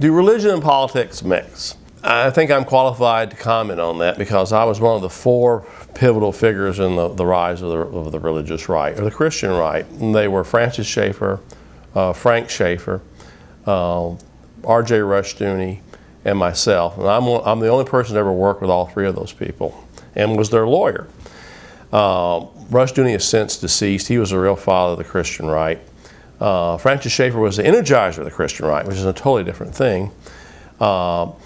Do religion and politics mix? I think I'm qualified to comment on that because I was one of the 4 pivotal figures in the rise of the religious right, or the Christian right. And they were Francis Schaeffer, Frank Schaeffer, R.J. Rushdoony, and myself. And I'm the only person to ever work with all 3 of those people and was their lawyer. Rushdoony is since deceased. He was the real father of the Christian right. Francis Schaeffer was the energizer of the Christian right, which is a totally different thing. So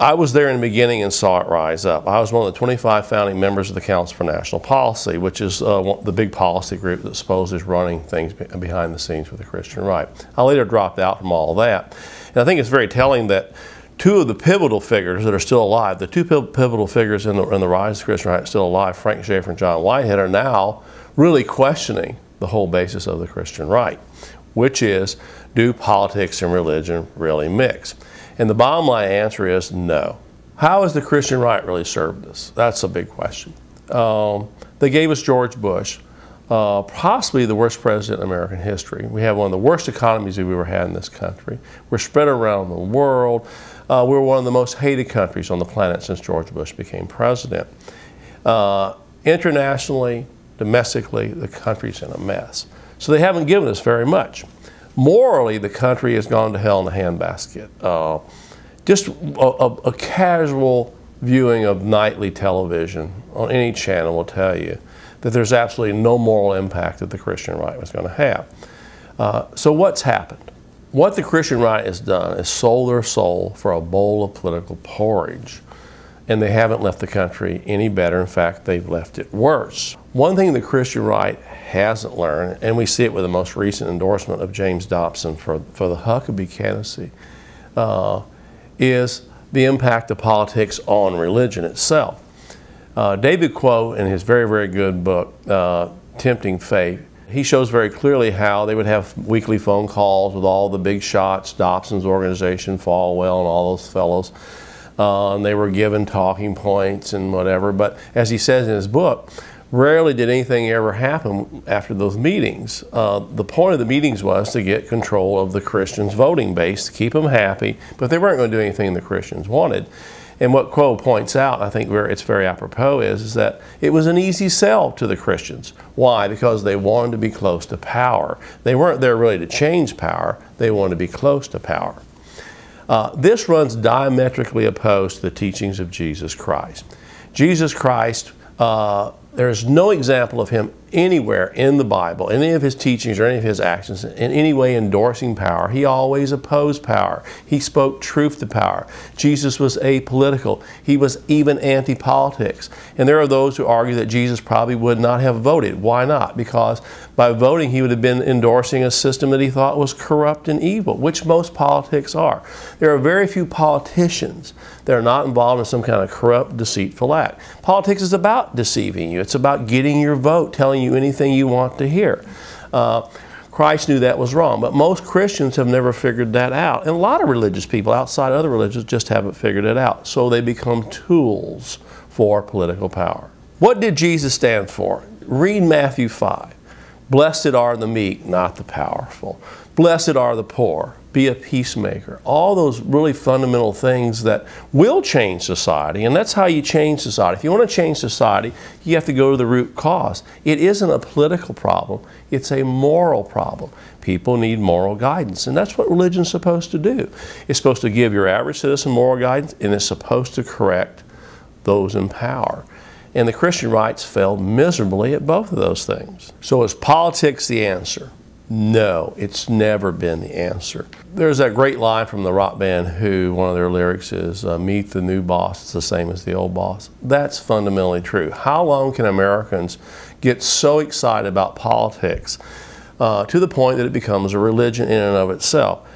I was there in the beginning and saw it rise up. I was one of the 25 founding members of the Council for National Policy, which is the big policy group that supposedly is running things behind the scenes for the Christian right. I later dropped out from all of that. And I think it's very telling that 2 of the pivotal figures that are still alive, the 2 pivotal figures in the rise of the Christian right still alive, Frank Schaeffer and John Whitehead, are now really questioning the whole basis of the Christian right, which is, do politics and religion really mix? And the bottom line answer is no. How has the Christian right really served us? That's a big question. They gave us George Bush, possibly the worst president in American history. We have one of the worst economies we've ever had in this country. We're spread around the world. We're one of the most hated countries on the planet since George Bush became president. Internationally, domestically, the country's in a mess. So they haven't given us very much. Morally, the country has gone to hell in a handbasket. Just a casual viewing of nightly television on any channel will tell you that there's absolutely no moral impact that the Christian right was going to have. So what's happened? What the Christian right has done is sold their soul for a bowl of political porridge. And they haven't left the country any better. In fact, they've left it worse. One thing the Christian right hasn't learned, and we see it with the most recent endorsement of James Dobson for the Huckabee candidacy, is the impact of politics on religion itself. David Quo, in his very, very good book, Tempting Fate, he shows very clearly how they would have weekly phone calls with all the big shots, Dobson's organization, Falwell, and all those fellows. And they were given talking points and whatever, but as he says in his book, rarely did anything ever happen after those meetings. The point of the meetings was to get control of the Christians' voting base, to keep them happy, but they weren't going to do anything the Christians wanted. And what Quo points out, I think it's very apropos, is that it was an easy sell to the Christians. Why? Because they wanted to be close to power. They weren't there really to change power, they wanted to be close to power. This runs diametrically opposed to the teachings of Jesus Christ. Jesus Christ, there's no example of him anywhere in the Bible, any of his teachings or any of his actions, in any way endorsing power. He always opposed power. He spoke truth to power. Jesus was apolitical. He was even anti-politics. And there are those who argue that Jesus probably would not have voted. Why not? Because by voting, he would have been endorsing a system that he thought was corrupt and evil, which most politics are. There are very few politicians that are not involved in some kind of corrupt, deceitful act. Politics is about deceiving you. It's about getting your vote, telling you anything you want to hear. Christ knew that was wrong, but most Christians have never figured that out. And a lot of religious people outside other religions just haven't figured it out. So they become tools for political power. What did Jesus stand for? Read Matthew 5. Blessed are the meek, not the powerful. Blessed are the poor. Be a peacemaker. All those really fundamental things that will change society, and that's how you change society. If you want to change society, you have to go to the root cause. It isn't a political problem, it's a moral problem. People need moral guidance, and that's what religion's supposed to do. It's supposed to give your average citizen moral guidance, and it's supposed to correct those in power. And the Christian rights failed miserably at both of those things. So is politics the answer? No, it's never been the answer. There's that great line from the rock band Who, one of their lyrics is, meet the new boss, it's the same as the old boss. That's fundamentally true. How long can Americans get so excited about politics to the point that it becomes a religion in and of itself?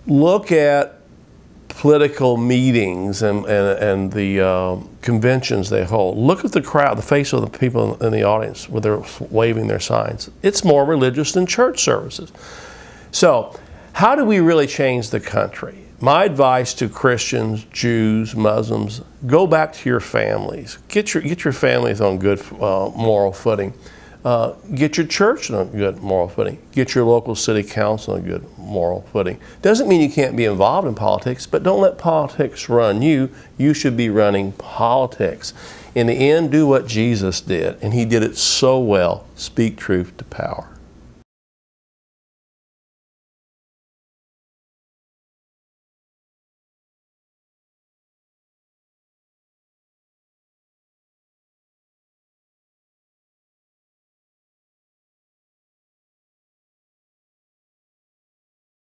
Look at political meetings and the conventions they hold. Look at the crowd, the face of the people in the audience when they're waving their signs. It's more religious than church services. So, how do we really change the country? My advice to Christians, Jews, Muslims, go back to your families. Get your families on good moral footing. Get your church on a good moral footing. Get your local city council on a good moral footing. Doesn't mean you can't be involved in politics, but don't let politics run you. You should be running politics. In the end, do what Jesus did, and he did it so well. Speak truth to power.